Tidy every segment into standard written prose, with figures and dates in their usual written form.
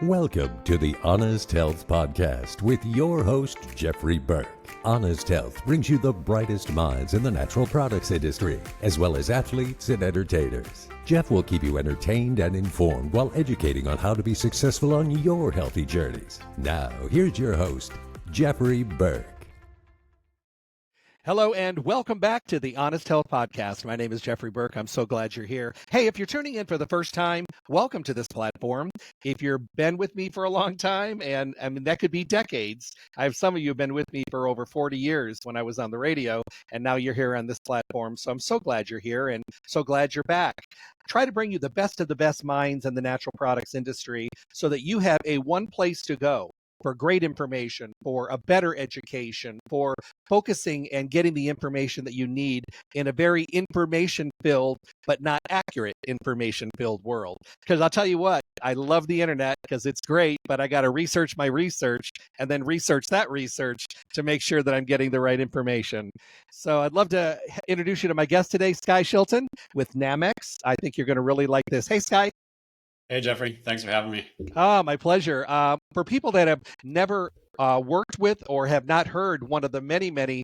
Welcome to the Honest Health Podcast with your host, Jeffrey Burke. Honest Health brings you the brightest minds in the natural products industry, as well as athletes and entertainers. Jeff will keep you entertained and informed while educating on how to be successful on your healthy journeys. Now, here's your host, Jeffrey Burke. Hello and welcome back to the Honest Health Podcast. My name is Jeffrey Burke. I'm so glad you're here. Hey, if you're tuning in for the first time, welcome to this platform. If you've been with me for a long time, and I mean, that could be decades. I have some of you have been with me for over 40 years when I was on the radio, and now you're here on this platform. So I'm so glad you're here and so glad you're back. Try to bring you the best of the best minds in the natural products industry so that you have a one place to go for great information, for a better education, for focusing and getting the information that you need in a very information-filled but not accurate information-filled world. Because I'll tell you what, I love the internet because it's great, but I got to research my research and then research that research to make sure that I'm getting the right information. So I'd love to introduce you to my guest today, Skye Chilton with Nammex. I think you're going to really like this. Hey, Skye. Hey, Jeffrey. Thanks for having me. My pleasure. For people that have never worked with or have not heard one of the many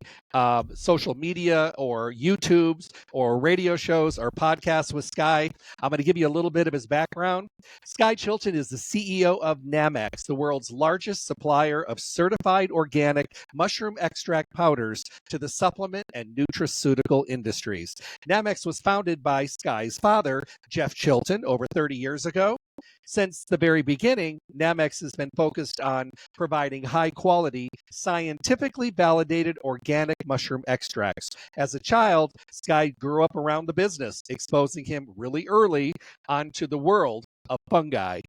social media or YouTubes or radio shows or podcasts with Skye, I'm going to give you a little bit of his background. Skye Chilton is the CEO of Nammex, the world's largest supplier of certified organic mushroom extract powders to the supplement and nutraceutical industries. Nammex was founded by Skye's father, Jeff Chilton, over 30 years ago. Since the very beginning, Nammex has been focused on providing high-quality, scientifically validated organic mushroom extracts. As a child, Skye grew up around the business, exposing him really early onto the world of fungi.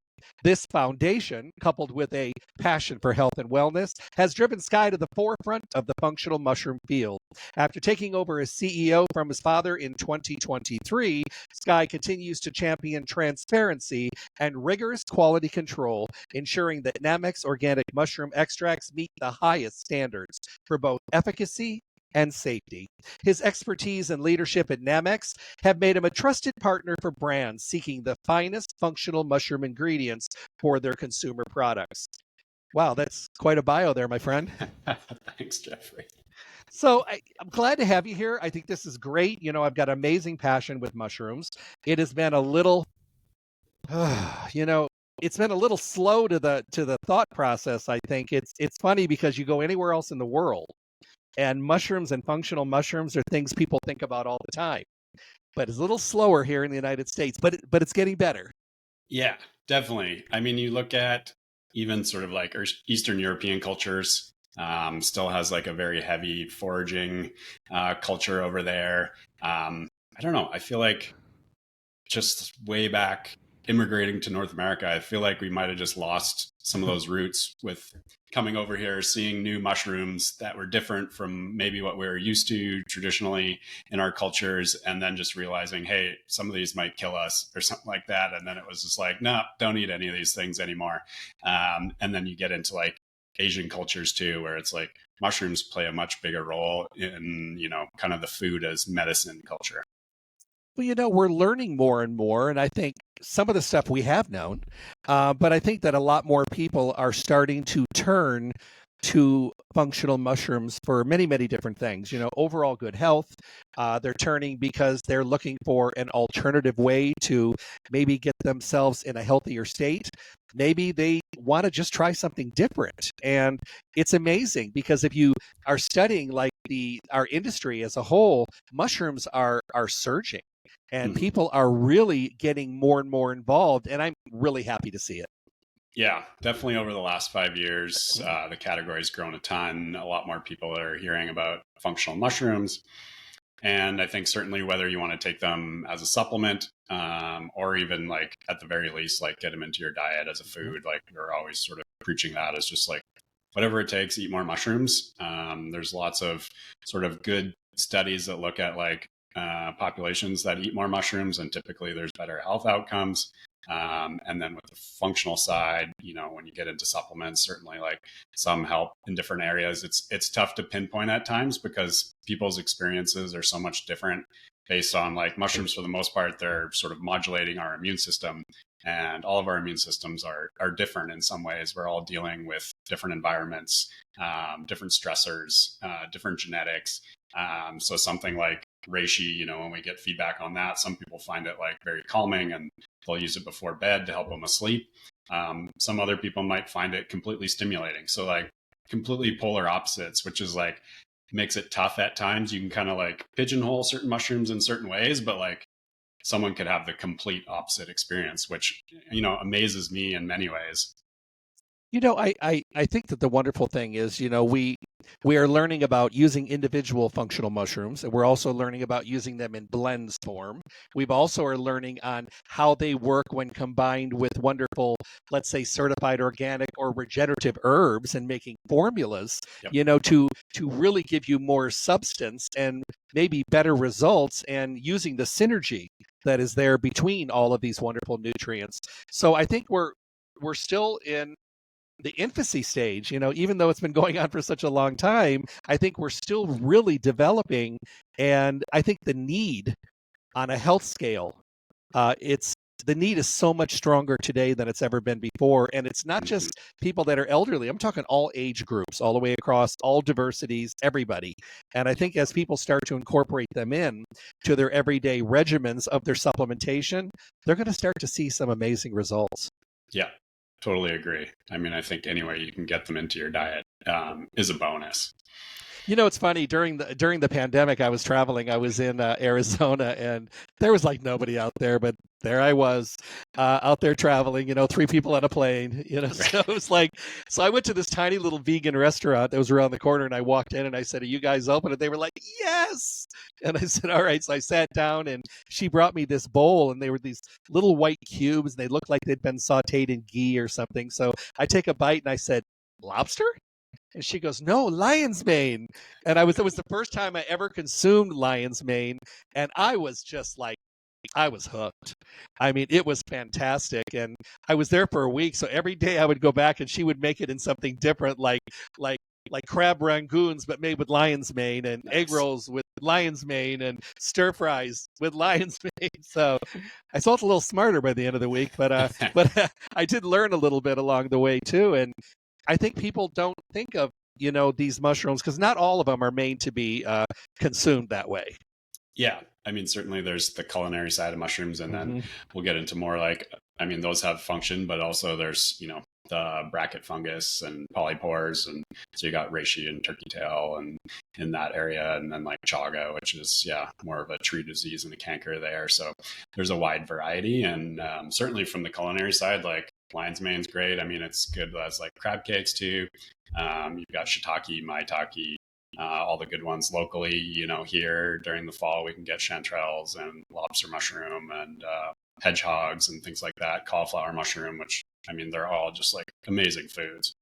This foundation, coupled with a passion for health and wellness, has driven Skye to the forefront of the functional mushroom field. After taking over as CEO from his father in 2023, Skye continues to champion transparency and rigorous quality control, ensuring that Nammex organic mushroom extracts meet the highest standards for both efficacy and safety. His expertise and leadership at Nammex have made him a trusted partner for brands seeking the finest functional mushroom ingredients for their consumer products. Wow, that's quite a bio there, my friend. Thanks, Jeffrey. So I'm glad to have you here. I think this is great. You know, I've got amazing passion with mushrooms. It has been a little, it's been a little slow to the thought process. I think it's funny because you go anywhere else in the world, and mushrooms and functional mushrooms are things people think about all the time. But it's a little slower here in the United States, but it's getting better. Yeah, definitely. I mean, you look at even sort of like Eastern European cultures, still has like a very heavy foraging culture over there. I don't know. I feel like just way back immigrating to North America, I feel like we might have just lost some of those roots with coming over here, seeing new mushrooms that were different from maybe what we were used to traditionally in our cultures, and then just realizing, hey, some of these might kill us or something like that. And then it was just like, no, don't eat any of these things anymore. And then you get into like Asian cultures too, where it's like mushrooms play a much bigger role in, kind of the food as medicine culture. Well, we're learning more and more, and I think some of the stuff we have known, but I think that a lot more people are starting to turn to functional mushrooms for many different things. Overall good health. They're turning because they're looking for an alternative way to maybe get themselves in a healthier state. Maybe they want to just try something different. And it's amazing because if you are studying like our industry as a whole, mushrooms are surging. And people are really getting more and more involved, and I'm really happy to see it. Yeah, definitely over the last 5 years, the category's grown a ton. A lot more people are hearing about functional mushrooms. And I think certainly whether you want to take them as a supplement or even like at the very least, like get them into your diet as a food, like we're always sort of preaching that as just like whatever it takes, eat more mushrooms. There's lots of sort of good studies that look at like populations that eat more mushrooms, and typically there's better health outcomes. And then with the functional side, when you get into supplements, certainly like some help in different areas. It's tough to pinpoint at times because people's experiences are so much different based on like mushrooms. For the most part, they're sort of modulating our immune system. And all of our immune systems are different in some ways. We're all dealing with different environments, different stressors, different genetics. So something like reishi, when we get feedback on that, some people find it like very calming and they'll use it before bed to help them asleep. Some other people might find it completely stimulating. So like completely polar opposites, which is like makes it tough at times. You can kind of like pigeonhole certain mushrooms in certain ways, but like someone could have the complete opposite experience, which, amazes me in many ways. I think that the wonderful thing is, we are learning about using individual functional mushrooms, and we're also learning about using them in blends form. We've also are learning on how they work when combined with wonderful, let's say, certified organic or regenerative herbs and making formulas, Yep. to really give you more substance and maybe better results, and using the synergy that is there between all of these wonderful nutrients. So I think we're still in the infancy stage, even though it's been going on for such a long time. I think we're still really developing. And I think the need on a health scale, the need is so much stronger today than it's ever been before. And it's not just people that are elderly. I'm talking all age groups, all the way across, all diversities, everybody. And I think as people start to incorporate them in to their everyday regimens of their supplementation, they're going to start to see some amazing results. Yeah, totally agree. I mean, I think any way you can get them into your diet is a bonus. It's funny, during the pandemic, I was traveling. I was in Arizona, and there was like nobody out there, but there I was out there traveling. 3 people on a plane. So it was like, so I went to this tiny little vegan restaurant that was around the corner, and I walked in and I said, "Are you guys open?" And they were like, "Yes." And I said, "All right." So I sat down, and she brought me this bowl, and they were these little white cubes, and they looked like they'd been sautéed in ghee or something. So I take a bite, and I said, "Lobster?" And she goes, "No, lion's mane." And it was the first time I ever consumed lion's mane. And I was just like, I was hooked. I mean, it was fantastic. And I was there for a week. So every day I would go back and she would make it in something different, like crab rangoons, but made with lion's mane, and Nice. egg rolls with lion's mane, and stir fries with lion's mane. So I felt a little smarter by the end of the week, but I did learn a little bit along the way too. And I think people don't think of, these mushrooms, because not all of them are made to be consumed that way. Yeah. I mean, certainly there's the culinary side of mushrooms, and then we'll get into more like, I mean, those have function, but also there's, the bracket fungus and polypores. And so you got reishi and turkey tail and in that area. And then like chaga, which is, more of a tree disease and a canker there. So there's a wide variety. And certainly from the culinary side, like lion's mane's great. I mean, it's good as like crab cakes too. You've got shiitake, maitake, all the good ones locally. Here during the fall, we can get chanterelles and lobster mushroom and hedgehogs and things like that. Cauliflower mushroom, which, I mean, they're all just like amazing foods.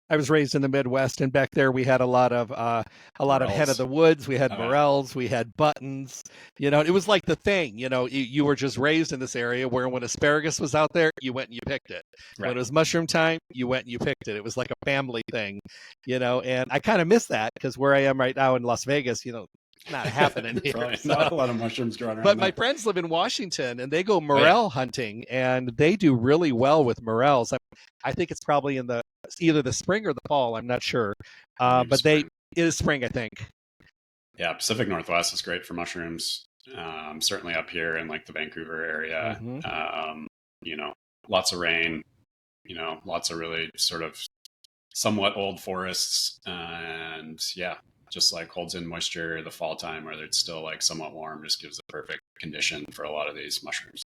I was raised in the Midwest, and back there we had a lot of head of the woods. We had morels, we had buttons. It was like the thing. You were just raised in this area where when asparagus was out there, you went and you picked it. Right. When it was mushroom time, you went and you picked it. It was like a family thing. And I kind of miss that, because where I am right now in Las Vegas, not happening here. So. Not a lot of mushrooms growing around. But my friends live in Washington, and they go morel hunting, and they do really well with morels. I think it's probably in either the spring or the fall. I'm not sure, but it is spring, I think. Yeah, Pacific Northwest is great for mushrooms. Certainly up here in like the Vancouver area. Lots of rain. Lots of really sort of somewhat old forests, and just like holds in moisture the fall time where it's still like somewhat warm, just gives the perfect condition for a lot of these mushrooms.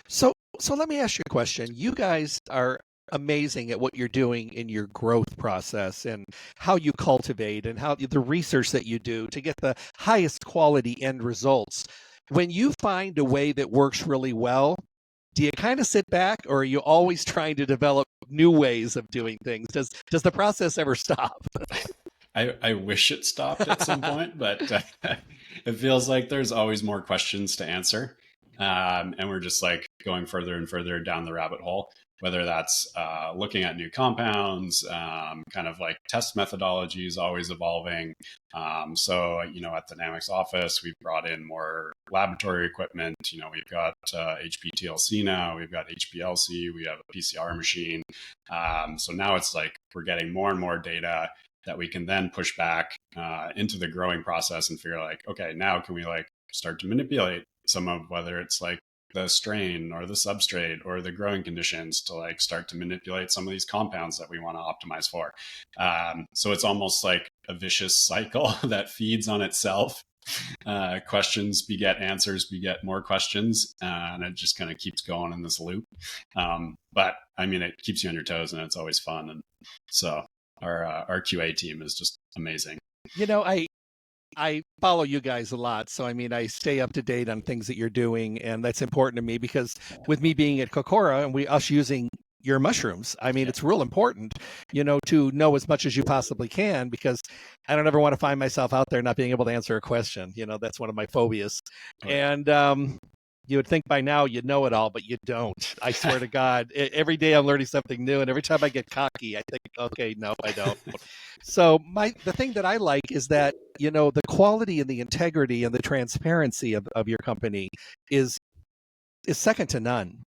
So let me ask you a question. You guys are amazing at what you're doing in your growth process, and how you cultivate, and how the research that you do to get the highest quality end results. When you find a way that works really well, do you kind of sit back, or are you always trying to develop new ways of doing things? Does the process ever stop? I wish it stopped at some point, but it feels like there's always more questions to answer. And we're just like going further and further down the rabbit hole, whether that's looking at new compounds, kind of like test methodologies always evolving. So, at the Nammex office, we've brought in more laboratory equipment. We've got HPTLC now, we've got HPLC, we have a PCR machine. So now it's like we're getting more and more data that we can then push back into the growing process and figure like, okay, now can we like start to manipulate some of whether it's like the strain or the substrate or the growing conditions to like start to manipulate some of these compounds that we want to optimize for. So it's almost like a vicious cycle that feeds on itself. Questions beget answers, beget more questions, and it just kind of keeps going in this loop. But I mean, it keeps you on your toes, and it's always fun. And so our QA team is just amazing. I follow you guys a lot. So, I mean, I stay up to date on things that you're doing. And that's important to me because with me being at Kokora and us using your mushrooms, I mean, it's real important, to know as much as you possibly can, because I don't ever want to find myself out there not being able to answer a question. That's one of my phobias. Oh, yeah. And you would think by now you know it all, but you don't. I swear to God, every day I'm learning something new. And every time I get cocky, I think, okay, no, I don't. So the thing that I like is that, the quality and the integrity and the transparency of your company is second to none.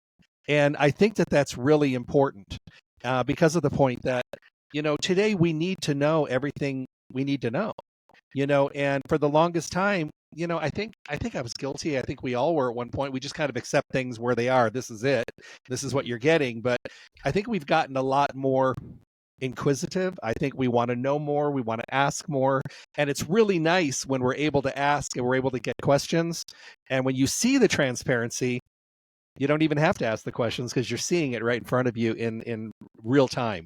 And I think that that's really important because of the point that, today we need to know everything we need to know, and for the longest time, I think I was guilty. I think we all were at one point. We just kind of accept things where they are. This is it. This is what you're getting. But I think we've gotten a lot more inquisitive. I think we want to know more. We want to ask more. And it's really nice when we're able to ask and we're able to get questions. And when you see the transparency, you don't even have to ask the questions because you're seeing it right in front of you in real time.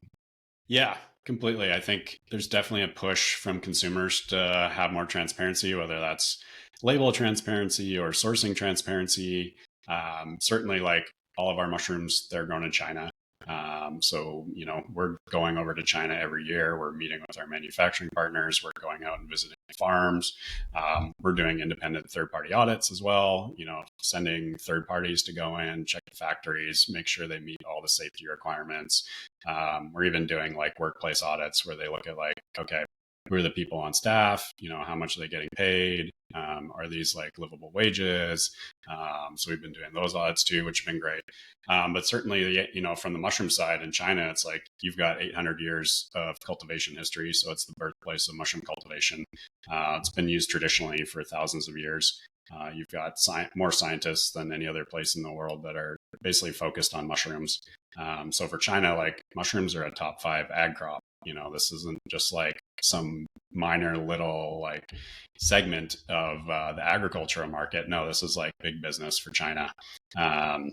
Yeah, completely. I think there's definitely a push from consumers to have more transparency, whether that's label transparency or sourcing transparency. Certainly, like all of our mushrooms, they're grown in China. So, we're going over to China every year. We're meeting with our manufacturing partners. We're going out and visiting farms. We're doing independent third-party audits as well, sending third parties to go in, check the factories, make sure they meet all the safety requirements. We're even doing like workplace audits where they look at like, okay, who are the people on staff? How much are they getting paid? Are these like livable wages? So we've been doing those audits too, which have been great. But certainly, from the mushroom side in China, it's like you've got 800 years of cultivation history. So it's the birthplace of mushroom cultivation. It's been used traditionally for thousands of years. You've got more scientists than any other place in the world that are basically focused on mushrooms. So for China, like mushrooms are a top 5 ag crop. This isn't just like some minor little like segment of the agricultural market. No, this is like big business for China. And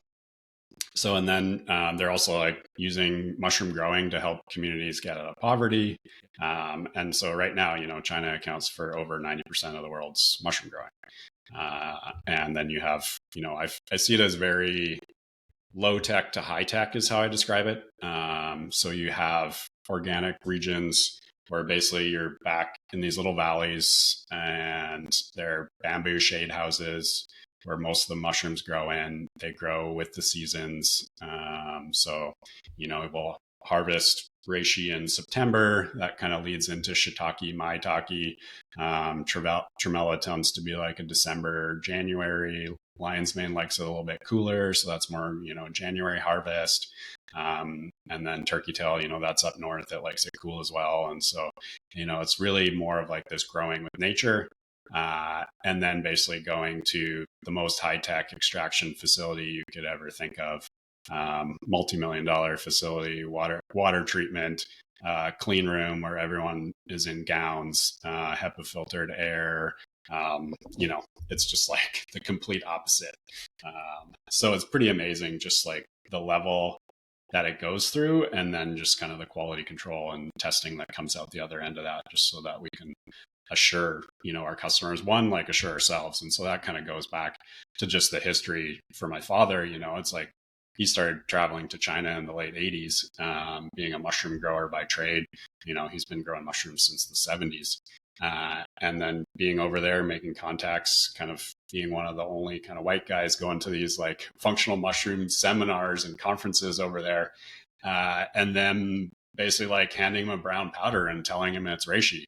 then they're also like using mushroom growing to help communities get out of poverty. And so right now, China accounts for over 90% of the world's mushroom growing. And then you have, I see it as very low tech to high tech is how I describe it. So you have organic regions where basically you're back in these little valleys and they're bamboo shade houses where most of the mushrooms grow in. They grow with the seasons. So, we'll harvest reishi in September. That kind of leads into shiitake, maitake. Tremella tends to be like a December, January. Lion's mane likes it a little bit cooler, so that's more, January harvest. And then turkey tail, that's up north. It likes it cool as well. And so, it's really more of like this growing with nature. And then basically going to the most high-tech extraction facility you could ever think of. Multi-million-dollar facility, water treatment, clean room where everyone is in gowns, HEPA filtered air. It's just like the complete opposite. So it's pretty amazing, just like the level that it goes through, and then just kind of the quality control and testing that comes out the other end of that, just so that we can assure, our customers, like assure ourselves. And so that kind of goes back to just the history for my father. It's like he started traveling to China in the late 80s, being a mushroom grower by trade. He's been growing mushrooms since the 70s. And then being over there, making contacts, kind of being one of the only kind of white guys going to these like functional mushroom seminars and conferences over there. And then basically like handing him a brown powder and telling him it's reishi.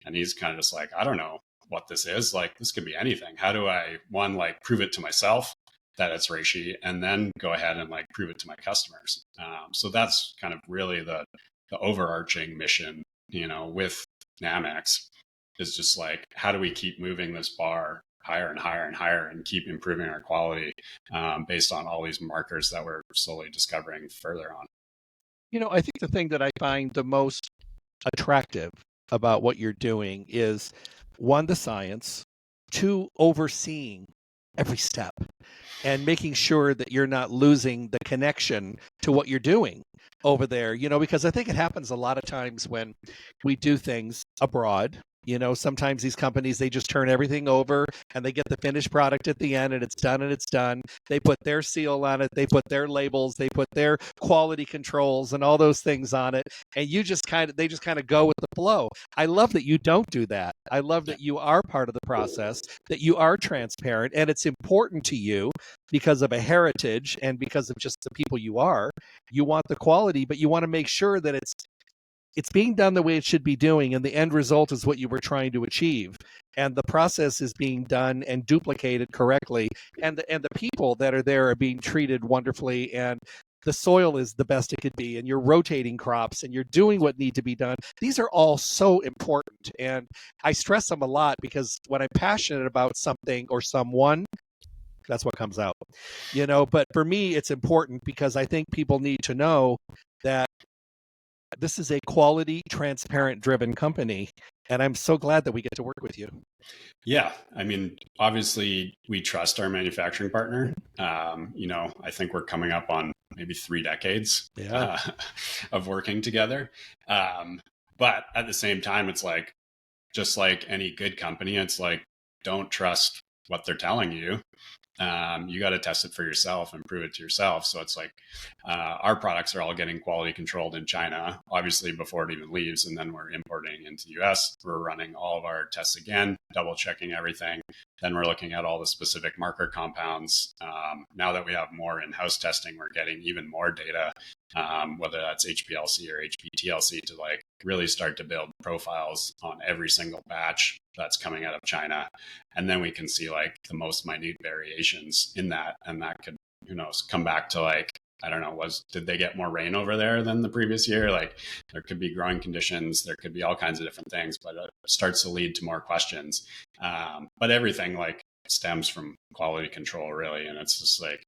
And he's kind of just like, I don't know what this is. Like, this could be anything. How do I, one, like prove it to myself that it's reishi, and then go ahead and like prove it to my customers? So that's kind of really the overarching mission, with Nammex, is just like, how do we keep moving this bar higher and higher and higher and keep improving our quality based on all these markers that we're slowly discovering further on. I think the thing that I find the most attractive about what you're doing is, one, the science, two, overseeing every step and making sure that you're not losing the connection to what you're doing over there, because I think it happens a lot of times when we do things abroad. Sometimes these companies, they just turn everything over and they get the finished product at the end, and it's done and it's done. They put their seal on it. They put their labels. They put their quality controls and all those things on it. And they just kind of go with the flow. I love that you don't do that. I love that you are part of the process, that you are transparent, and it's important to you because of a heritage and because of just the people you are. You want the quality, but you want to make sure that it's being done the way it should be doing, and the end result is what you were trying to achieve, and the process is being done and duplicated correctly, and the people that are there are being treated wonderfully, and the soil is the best it could be, and you're rotating crops, and you're doing what need to be done. These are all so important, and I stress them a lot because when I'm passionate about something or someone, that's what comes out. But for me, it's important because I think people need to know that this is a quality, transparent, driven company. And I'm so glad that we get to work with you. Yeah. I mean, obviously, we trust our manufacturing partner. I think we're coming up on maybe 3 decades of working together. But at the same time, it's like, just like any good company, it's like, don't trust what they're telling you. You got to test it for yourself and prove it to yourself. So it's like our products are all getting quality controlled in China, obviously before it even leaves. And then we're importing into the US. We're running all of our tests again, double checking everything. Then we're looking at all the specific marker compounds. Now that we have more in-house testing, we're getting even more data, whether that's HPLC or HPTLC, to like really start to build profiles on every single batch that's coming out of China. And then we can see like the most minute variations in that. And that could, who knows, come back to like, I don't know, did they get more rain over there than the previous year? Like, there could be growing conditions, there could be all kinds of different things, but it starts to lead to more questions. But everything like stems from quality control, really. And it's just like,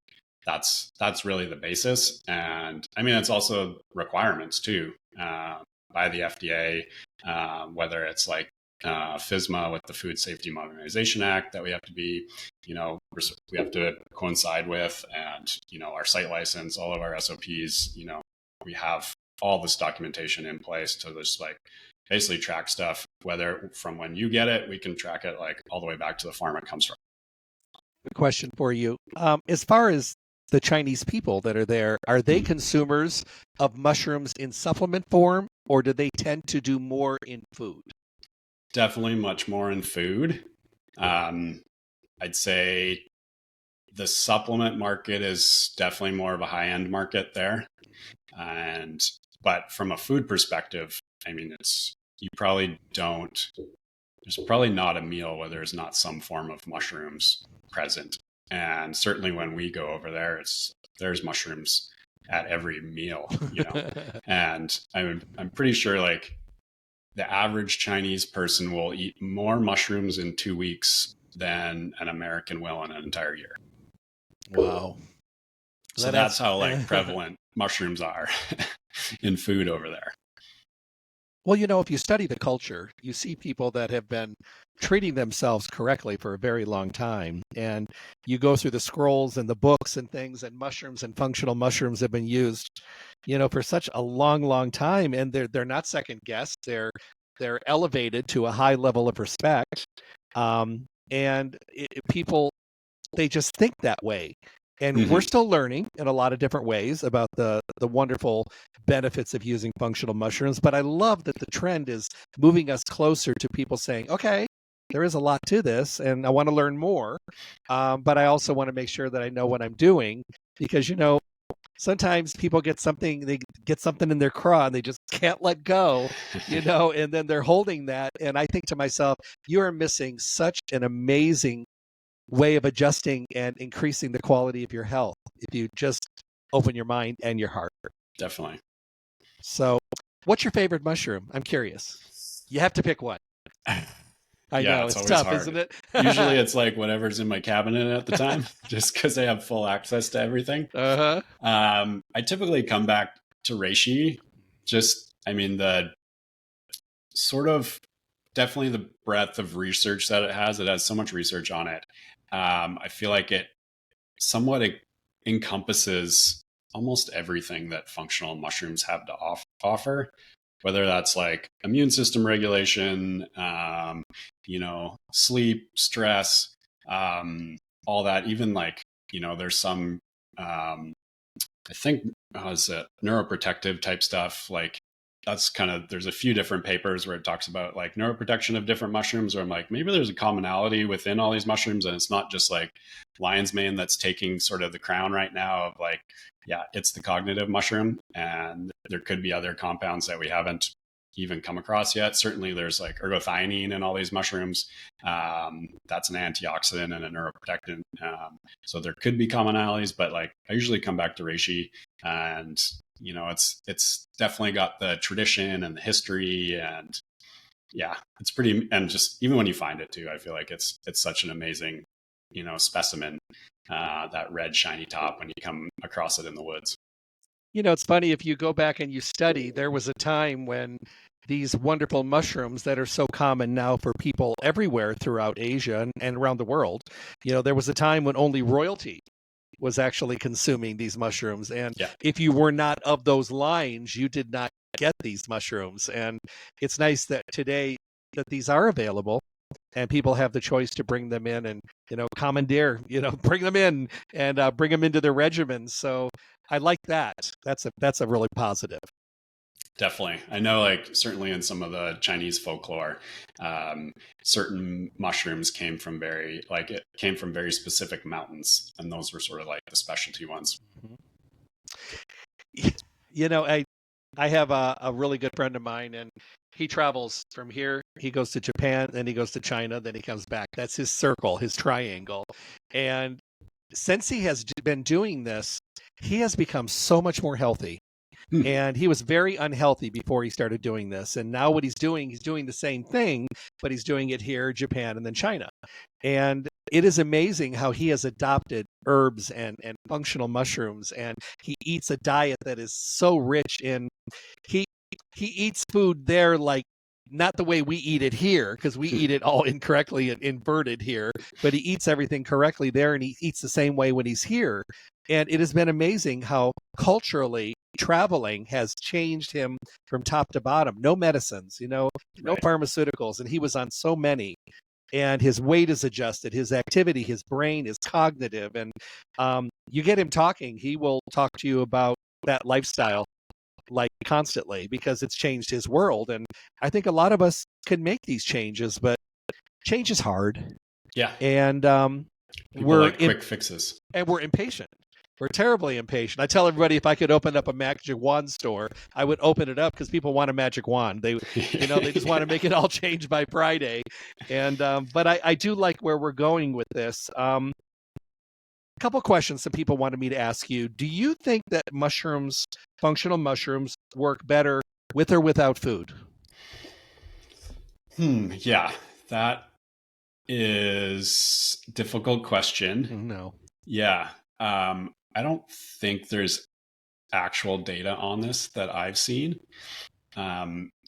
that's really the basis. And I mean, it's also requirements too, by the FDA, whether it's like FSMA with the Food Safety Modernization Act that we have to be, we have to coincide with, and, our site license, all of our SOPs, we have all this documentation in place to just like basically track stuff, whether from when you get it, we can track it like all the way back to the farm it comes from. Good question for you. As far as the Chinese people that are there, are they consumers of mushrooms in supplement form, or do they tend to do more in food? Definitely much more in food. I'd say the supplement market is definitely more of a high-end market there. But from a food perspective, I mean, there's probably not a meal where there's not some form of mushrooms present. And certainly when we go over there, there's mushrooms at every meal, and I'm pretty sure like the average Chinese person will eat more mushrooms in 2 weeks than an American will in an entire year. Wow. So that's how like prevalent mushrooms are in food over there. Well, if you study the culture, you see people that have been treating themselves correctly for a very long time. And you go through the scrolls and the books and things, and mushrooms and functional mushrooms have been used, for such a long, long time. And they're not second guessed. They're elevated to a high level of respect. People, they just think that way. And we're still learning in a lot of different ways about the wonderful benefits of using functional mushrooms. But I love that the trend is moving us closer to people saying, okay, there is a lot to this and I want to learn more. But I also want to make sure that I know what I'm doing because, sometimes people they get something in their craw and they just can't let go, and then they're holding that. And I think to myself, you are missing such an amazing way of adjusting and increasing the quality of your health if you just open your mind and your heart. Definitely. So, what's your favorite mushroom? I'm curious. You have to pick one. I know, it's tough, hard. isn't it? Usually it's like whatever's in my cabinet at the time, just because I have full access to everything. Uh-huh. I typically come back to reishi. The sort of definitely the breadth of research that it has so much research on it. I feel like it somewhat encompasses almost everything that functional mushrooms have to offer, whether that's like immune system regulation, sleep, stress, all that. Even like, there's some, I think, is it neuroprotective type stuff, like that's there's a few different papers where it talks about like neuroprotection of different mushrooms, where I'm like, maybe there's a commonality within all these mushrooms. And it's not just like lion's mane that's taking sort of the crown right now of like, yeah, it's the cognitive mushroom. And there could be other compounds that we haven't even come across yet. Certainly there's like ergothioneine in all these mushrooms. That's an antioxidant and a neuroprotectant. So there could be commonalities, but like I usually come back to reishi, and it's definitely got the tradition and the history, and yeah, it's pretty. And just even when you find it too, I feel like it's such an amazing, specimen. That red shiny top when you come across it in the woods. It's funny, if you go back and you study, there was a time when these wonderful mushrooms that are so common now for people everywhere throughout Asia and around the world, there was a time when only royalty was actually consuming these mushrooms. And if you were not of those lines, you did not get these mushrooms. And it's nice that today that these are available and people have the choice to bring them in and, commandeer, bring them in and bring them into their regimens. So I like that. That's a really positive. Definitely. I know, like, certainly in some of the Chinese folklore, certain mushrooms came from very specific mountains, and those were sort of like the specialty ones. I have a really good friend of mine, and he travels from here. He goes to Japan, then he goes to China, then he comes back. That's his circle, his triangle. And since he has been doing this, he has become so much more healthy. And he was very unhealthy before he started doing this. And now what he's doing the same thing, but he's doing it here, Japan, and then China. And it is amazing how he has adopted herbs and functional mushrooms. And he eats a diet that is so rich in, he eats food there like not the way we eat it here, because we eat it all incorrectly and inverted here, but he eats everything correctly there, and he eats the same way when he's here. And it has been amazing how culturally traveling has changed him from top to bottom. No medicines, no pharmaceuticals. And he was on so many. And his weight is adjusted, his activity, his brain is cognitive. And you get him talking, he will talk to you about that lifestyle like constantly, because it's changed his world. And I think a lot of us can make these changes, but change is hard. Yeah. And we're like quick fixes. And we're impatient. We're terribly impatient. I tell everybody, if I could open up a magic wand store, I would open it up, because people want a magic wand. They just want to make it all change by Friday. And but I do like where we're going with this. A couple questions that people wanted me to ask you. Do you think that functional mushrooms, work better with or without food? Yeah, that is a difficult question. No. Yeah. I don't think there's actual data on this that I've seen.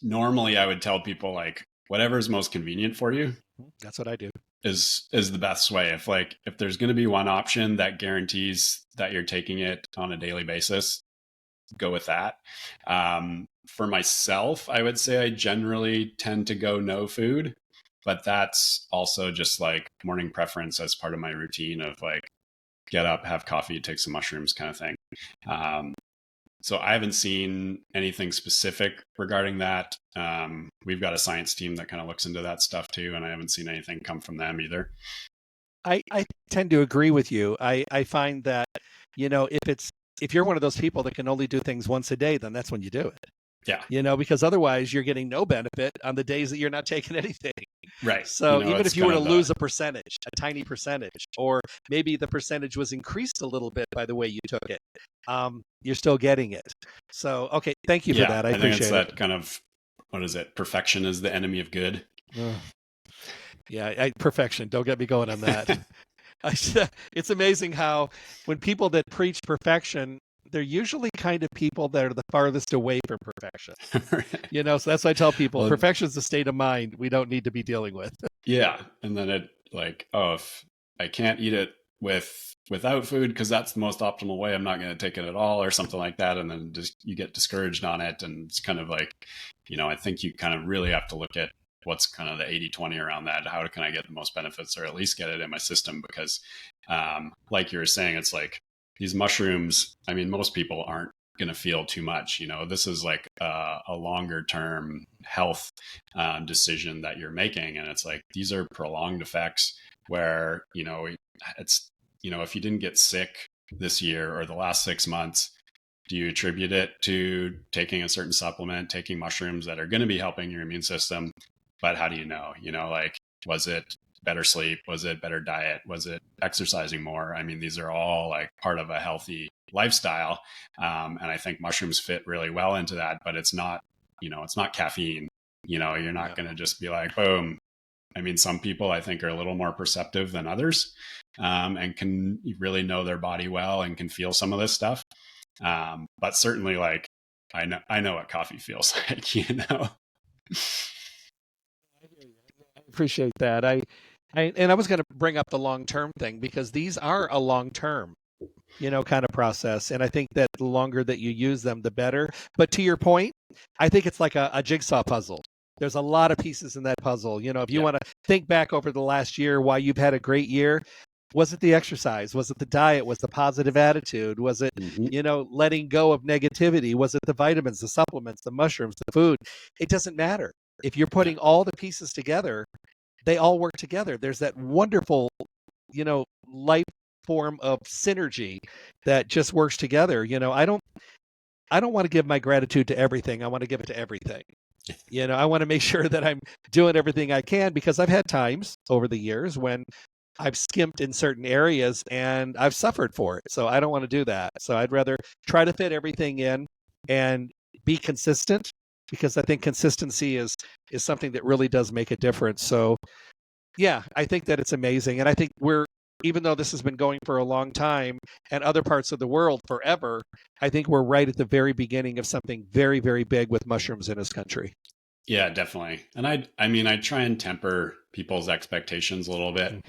Normally I would tell people like whatever's most convenient for you. That's what I do. Is the best way. If there's going to be one option that guarantees that you're taking it on a daily basis, go with that. For myself, I would say I generally tend to go no food, but that's also just like morning preference as part of my routine of like, get up, have coffee, take some mushrooms kind of thing. So I haven't seen anything specific regarding that. We've got a science team that kind of looks into that stuff too, and I haven't seen anything come from them either. I tend to agree with you. I find that, if you're one of those people that can only do things once a day, then that's when you do it. Yeah. Because otherwise you're getting no benefit on the days that you're not taking anything. Right. So even if you were to lose a percentage, a tiny percentage, or maybe the percentage was increased a little bit by the way you took it, you're still getting it. So, okay, thank you for that. I appreciate think it's it. that kind of, what is it? Perfection is the enemy of good. Yeah, perfection. Don't get me going on that. It's amazing how when people that preach perfection, they're usually kind of people that are the farthest away from perfection. So that's why I tell people, perfection is a state of mind we don't need to be dealing with. Yeah. And then if I can't eat it without food because that's the most optimal way, I'm not going to take it at all or something like that. And then just you get discouraged on it. And it's kind of like, I think you kind of really have to look at what's kind of the 80-20 around that. How can I get the most benefits or at least get it in my system? Because like you were saying, it's like these mushrooms, I mean, most people aren't going to feel too much. This is like a longer term health decision that you're making. And it's like, these are prolonged effects where, it's, if you didn't get sick this year or the last 6 months, do you attribute it to taking a certain supplement, taking mushrooms that are going to be helping your immune system? But how do you know? Was it better sleep? Was it better diet? Was it exercising more? I mean, these are all like part of a healthy lifestyle. And I think mushrooms fit really well into that, but it's not, it's not caffeine. You're not going to just be like, boom. I mean, some people I think are a little more perceptive than others, and can really know their body well and can feel some of this stuff. But certainly like, I know what coffee feels like, Appreciate that. I was going to bring up the long-term thing because these are a long-term, kind of process. And I think that the longer that you use them, the better. But to your point, I think it's like a jigsaw puzzle. There's a lot of pieces in that puzzle. If you want to think back over the last year, why you've had a great year, was it the exercise? Was it the diet? Was the positive attitude? Was it, letting go of negativity? Was it the vitamins, the supplements, the mushrooms, the food? It doesn't matter. If you're putting all the pieces together, they all work together. There's that wonderful, life form of synergy that just works together. I don't want to give my gratitude to everything. I want to give it to everything. I want to make sure that I'm doing everything I can because I've had times over the years when I've skimped in certain areas and I've suffered for it. So I don't want to do that. So I'd rather try to fit everything in and be consistent, because I think consistency is something that really does make a difference. So yeah, I think that it's amazing. And I think even though this has been going for a long time and other parts of the world forever, I think we're right at the very beginning of something very, very big with mushrooms in this country. Yeah, definitely. And I try and temper people's expectations a little bit,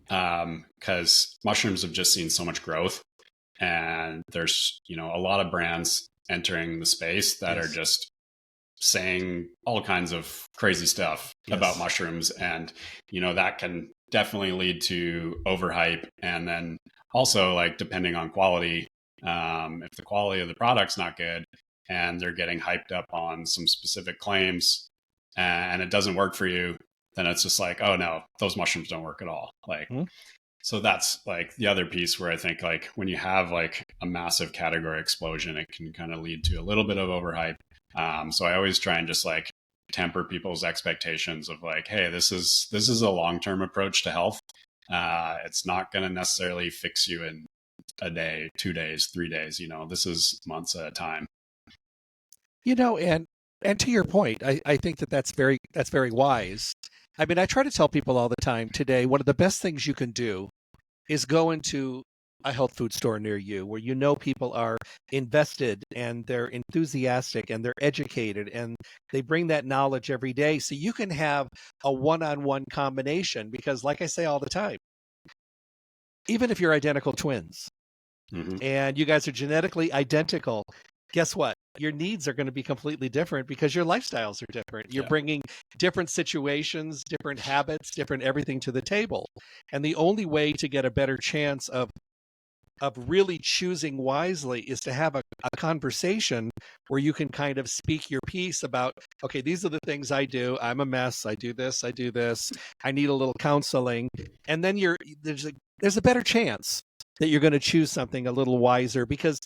because mushrooms have just seen so much growth, and there's, a lot of brands entering the space that are just saying all kinds of crazy stuff about mushrooms. And, that can definitely lead to overhype. And then also, like, depending on quality, if the quality of the product's not good and they're getting hyped up on some specific claims and it doesn't work for you, then it's just like, oh no, those mushrooms don't work at all. Like, so that's like the other piece where I think like when you have like a massive category explosion, it can kind of lead to a little bit of overhype. So I always try and just like temper people's expectations of like, hey, this is a long-term approach to health. It's not going to necessarily fix you in a day, 2 days, 3 days. This is months at a time. And to your point, I think that's very wise. I mean, I try to tell people all the time today, one of the best things you can do is go into a health food store near you where people are invested and they're enthusiastic and they're educated and they bring that knowledge every day. So you can have a one-on-one combination because, like I say all the time, even if you're identical twins and you guys are genetically identical, guess what? Your needs are going to be completely different because your lifestyles are different. You're bringing different situations, different habits, different everything to the table. And the only way to get a better chance of of really choosing wisely is to have a conversation where you can kind of speak your piece about, okay, these are the things I do. I'm a mess. I do this. I do this. I need a little counseling. And then there's a better chance that you're going to choose something a little wiser, because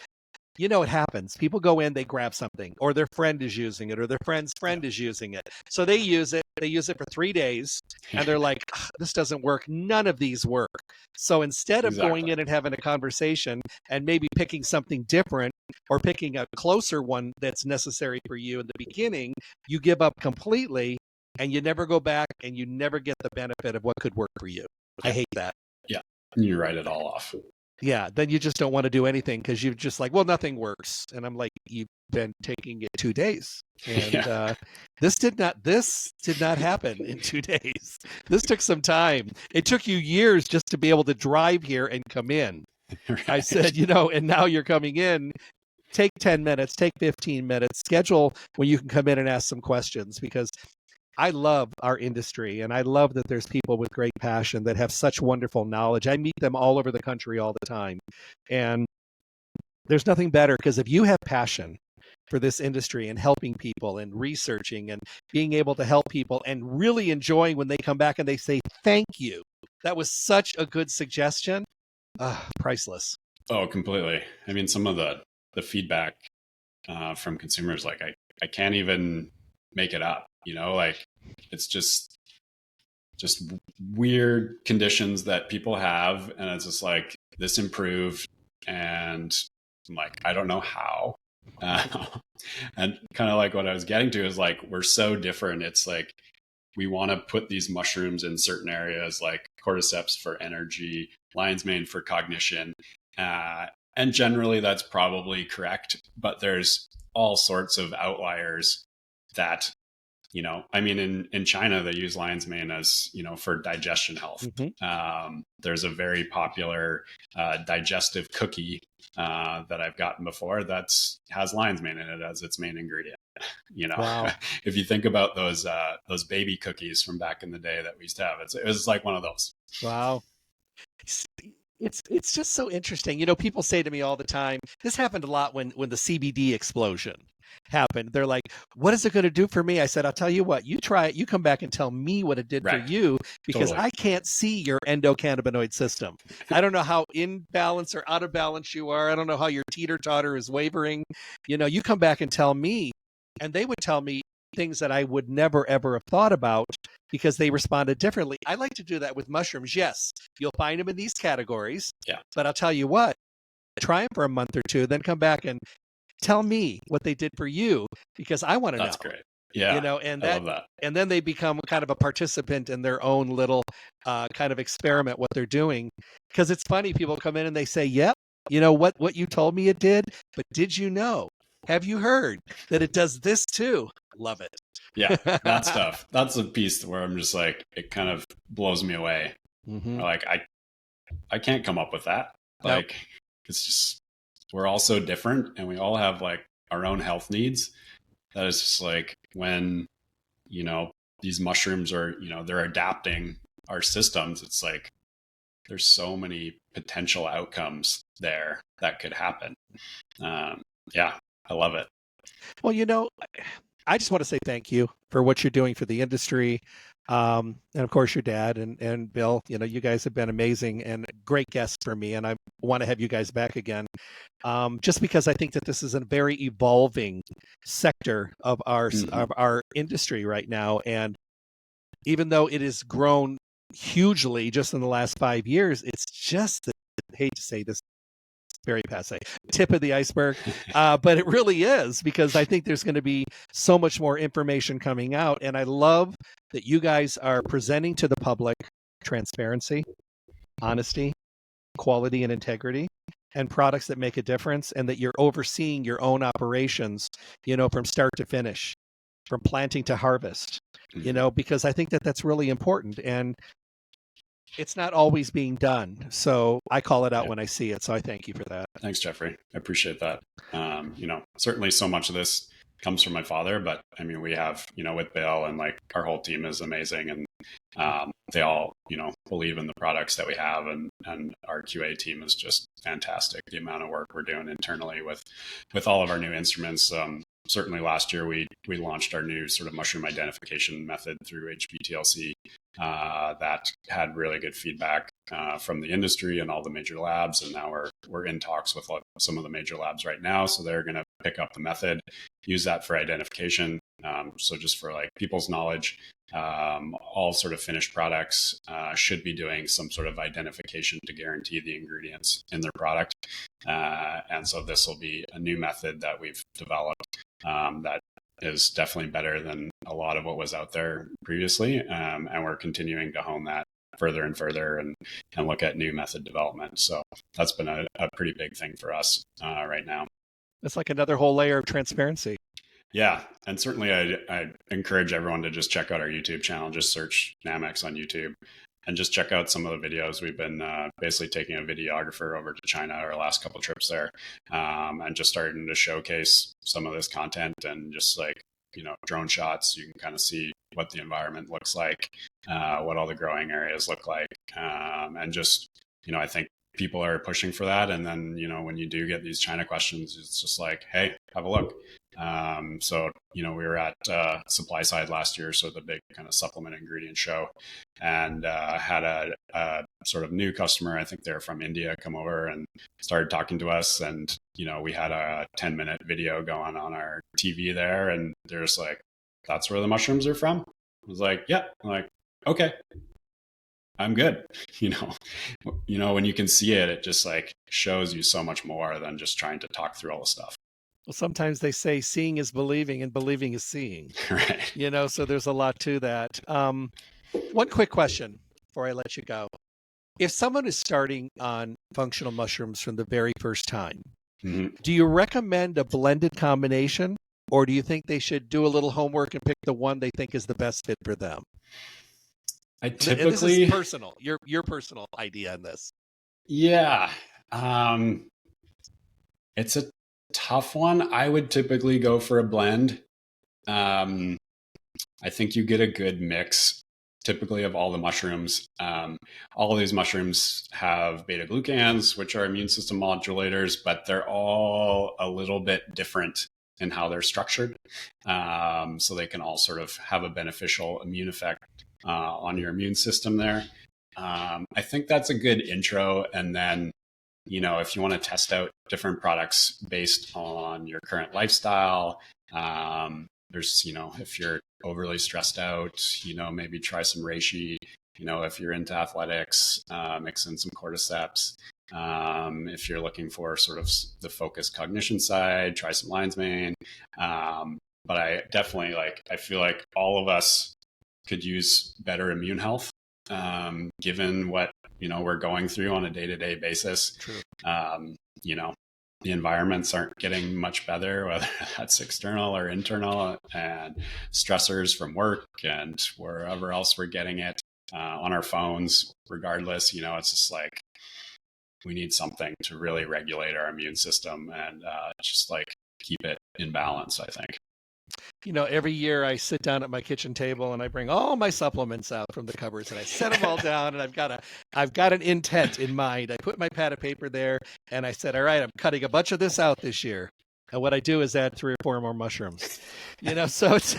it happens. People go in, they grab something, or their friend is using it, or their friend's friend is using it. So they use it. They use it for 3 days, and they're like, this doesn't work. None of these work. So instead of going in and having a conversation and maybe picking something different or picking a closer one that's necessary for you in the beginning, you give up completely, and you never go back, and you never get the benefit of what could work for you. I hate that. Yeah. You write it all off. Yeah, then you just don't want to do anything because you're just like, well, nothing works. And I'm like, you've been taking it 2 days. And this did not happen in 2 days. This took some time. It took you years just to be able to drive here and come in. Right. I said, and now you're coming in. Take 10 minutes, take 15 minutes, schedule when you can come in and ask some questions, because I love our industry, and I love that there's people with great passion that have such wonderful knowledge. I meet them all over the country all the time. And there's nothing better, because if you have passion for this industry and helping people and researching and being able to help people and really enjoying when they come back and they say, thank you, that was such a good suggestion, priceless. Oh, completely. I mean, some of the feedback from consumers, like I can't even make it up. Like it's just weird conditions that people have. And it's just like, this improved. And I'm like, I don't know how. And kind of like what I was getting to is like, we're so different. It's like, we want to put these mushrooms in certain areas, like cordyceps for energy, lion's mane for cognition. And generally that's probably correct, but there's all sorts of outliers that, I mean, in China, they use lion's mane as, for digestion health. Mm-hmm. There's a very popular digestive cookie that I've gotten before that has lion's mane in it as its main ingredient. Wow. If you think about those baby cookies from back in the day that we used to have, it was like one of those. Wow. It's just so interesting. People say to me all the time, this happened a lot when the CBD explosion happened. They're like, what is it going to do for me? I said, I'll tell you what, you try it. You come back and tell me what it did for you, because totally. I can't see your endocannabinoid system. I don't know how in balance or out of balance you are. I don't know how your teeter-totter is wavering. You come back and tell me, and they would tell me things that I would never, ever have thought about, because they responded differently. I like to do that with mushrooms. Yes, you'll find them in these categories. Yeah. But I'll tell you what, try them for a month or two, then come back and tell me what they did for you, because I want to know. That's great. Yeah. And I love that. And then they become kind of a participant in their own little kind of experiment, what they're doing. Because it's funny, people come in and they say, yep, what you told me it did, but did you know? Have you heard that it does this too? Love it. Yeah, that stuff. That's a piece where I'm just like, it kind of blows me away. Mm-hmm. Like, I can't come up with that. Like, nope. It's just, we're all so different, and we all have like our own health needs. That is just like, when, these mushrooms are, they're adapting our systems. It's like, there's so many potential outcomes there that could happen. Yeah, I love it. Well, I just want to say thank you for what you're doing for the industry. And of course, your dad and Bill, you guys have been amazing and great guests for me. And I want to have you guys back again, just because I think that this is a very evolving sector of our industry right now. And even though it has grown hugely just in the last 5 years, it's just, I hate to say this, very passe, tip of the iceberg. But it really is, because I think there's going to be so much more information coming out. And I love that you guys are presenting to the public transparency, honesty, quality, and integrity, and products that make a difference, and that you're overseeing your own operations, from start to finish, from planting to harvest, because I think that that's really important. And it's not always being done. So I call it out when I see it. So I thank you for that. Thanks, Jeffrey. I appreciate that. Certainly so much of this comes from my father, but I mean, we have, with Bill and like our whole team is amazing, and they all, believe in the products that we have, and our QA team is just fantastic. The amount of work we're doing internally with all of our new instruments. Certainly last year we launched our new sort of mushroom identification method through HPTLC that had really good feedback from the industry and all the major labs, and now we're in talks with some of the major labs right now, so they're going to pick up the method, use that for identification. So just for like people's knowledge, all sort of finished products should be doing some sort of identification to guarantee the ingredients in their product. And so this will be a new method that we've developed that is definitely better than a lot of what was out there previously. And we're continuing to hone that further and further and look at new method development. So that's been a pretty big thing for us right now. It's like another whole layer of transparency. Yeah. And certainly I encourage everyone to just check out our YouTube channel, just search Nammex on YouTube and just check out some of the videos. We've been basically taking a videographer over to China our last couple of trips there, and just starting to showcase some of this content and just like, drone shots. You can kind of see what the environment looks like, what all the growing areas look like. And just, I think people are pushing for that. And then, when you do get these China questions, it's just like, hey, have a look. So, we were at Supply Side last year, so the big kind of supplement ingredient show, and had a sort of new customer, I think they're from India, come over and started talking to us. And, we had a 10-minute video going on our TV there, and they're just like, that's where the mushrooms are from? I was like, yeah. I'm like, okay, I'm good. When you can see it, it just like shows you so much more than just trying to talk through all the stuff. Well, sometimes they say seeing is believing and believing is seeing. Right. So there's a lot to that. One quick question before I let you go. If someone is starting on functional mushrooms from the very first time, do you recommend a blended combination, or do you think they should do a little homework and pick the one they think is the best fit for them? I typically, and this is personal, your personal idea on this. Yeah. It's a tough one. I would typically go for a blend. I think you get a good mix typically of all the mushrooms. All of these mushrooms have beta glucans, which are immune system modulators, but they're all a little bit different in how they're structured. So they can all sort of have a beneficial immune effect on your immune system there. I think that's a good intro. And then, if you want to test out different products based on your current lifestyle, there's, if you're overly stressed out, maybe try some reishi. If you're into athletics, mix in some cordyceps. If you're looking for sort of the focused cognition side, try some lion's mane. But I definitely I feel like all of us could use better immune health, given what, we're going through on a day-to-day basis. True. The environments aren't getting much better, whether that's external or internal, and stressors from work and wherever else we're getting it on our phones, regardless, it's just like, we need something to really regulate our immune system and just like keep it in balance, I think. Every year I sit down at my kitchen table and I bring all my supplements out from the cupboards and I set them all down, and I've got an intent in mind. I put my pad of paper there and I said, all right, I'm cutting a bunch of this out this year. And what I do is add 3 or 4 more mushrooms, so it's,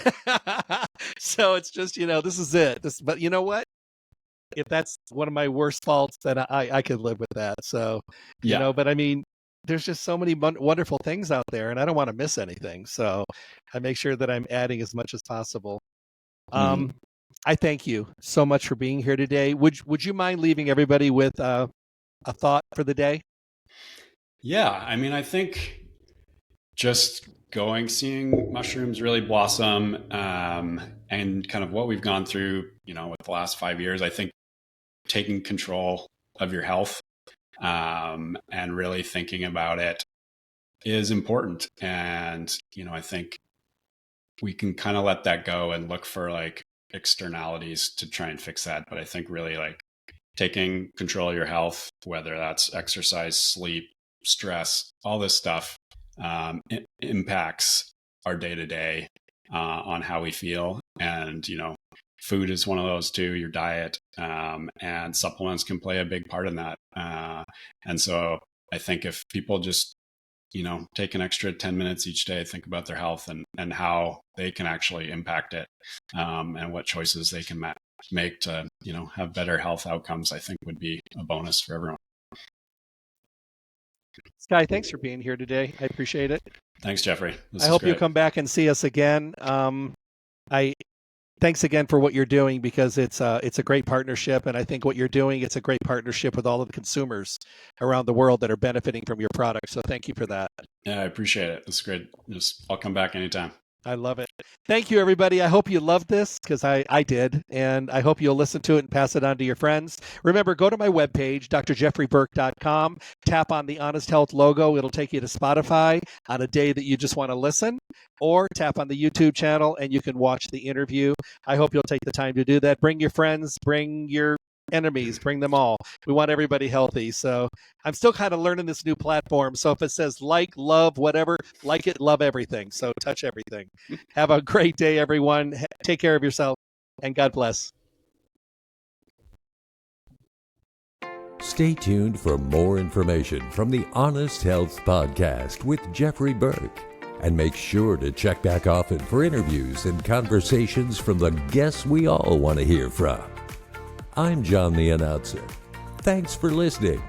so it's just, this is it. But you know what? If that's one of my worst faults, then I could live with that. So, but I mean, there's just so many wonderful things out there, and I don't want to miss anything. So I make sure that I'm adding as much as possible. I thank you so much for being here today. Would you mind leaving everybody with a thought for the day? Yeah. I mean, I think just seeing mushrooms really blossom, and kind of what we've gone through, with the last 5 years, I think taking control of your health, and really thinking about it is important. And, I think we can kind of let that go and look for like externalities to try and fix that. But I think really like taking control of your health, whether that's exercise, sleep, stress, all this stuff, it impacts our day to day on how we feel. And, food is one of those too, your diet, and supplements can play a big part in that. And so I think if people just, take an extra 10 minutes each day, think about their health and how they can actually impact it, and what choices they can make to, have better health outcomes, I think would be a bonus for everyone. Skye, thanks for being here today. I appreciate it. Thanks, Jeffrey. I hope you come back and see us again. Thanks again for what you're doing, because it's a great partnership, and I think what you're doing, it's a great partnership with all of the consumers around the world that are benefiting from your product. So thank you for that. Yeah, I appreciate it. It's great. I'll come back anytime. I love it. Thank you, everybody. I hope you loved this, because I did, and I hope you'll listen to it and pass it on to your friends. Remember, go to my webpage, drjeffreyburke.com, tap on the Honest Health logo. It'll take you to Spotify on a day that you just want to listen, or tap on the YouTube channel and you can watch the interview. I hope you'll take the time to do that. Bring your friends, bring your enemies, bring them all. We want everybody healthy. So I'm still kind of learning this new platform. So if it says like, love, whatever, like it, love everything. So touch everything. Have a great day, everyone. Take care of yourself, and God bless. Stay tuned for more information from the Honest Health Podcast with Jeffrey Burke. And make sure to check back often for interviews and conversations from the guests we all want to hear from. I'm John the Announcer. Thanks for listening.